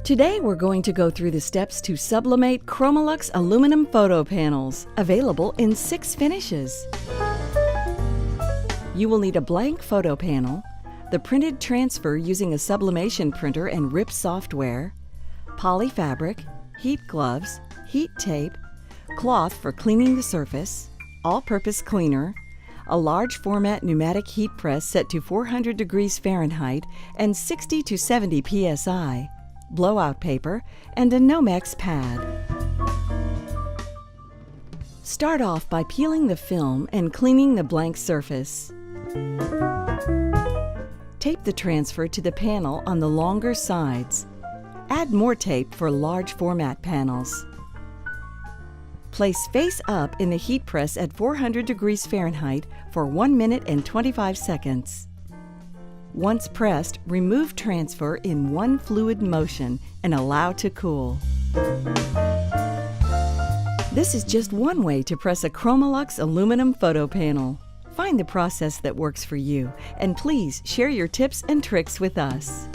Today we're going to go through the steps to Sublimate ChromaLuxe Aluminum Photo Panels, available in 6 finishes. You will need a blank photo panel, the printed transfer using a sublimation printer and RIP software, poly fabric, heat gloves, heat tape, cloth for cleaning the surface, all-purpose cleaner, a large format pneumatic heat press set to 400 degrees Fahrenheit and 60 to 70 psi, blowout paper, and a Nomex pad. Start off by peeling the film and cleaning the blank surface. Tape the transfer to the panel on the longer sides. Add more tape for large format panels. Place face up in the heat press at 400 degrees Fahrenheit for 1 minute and 25 seconds. Once pressed, remove transfer in one fluid motion and allow to cool. This is just one way to press a ChromaLuxe aluminum photo panel. Find the process that works for you, and please share your tips and tricks with us.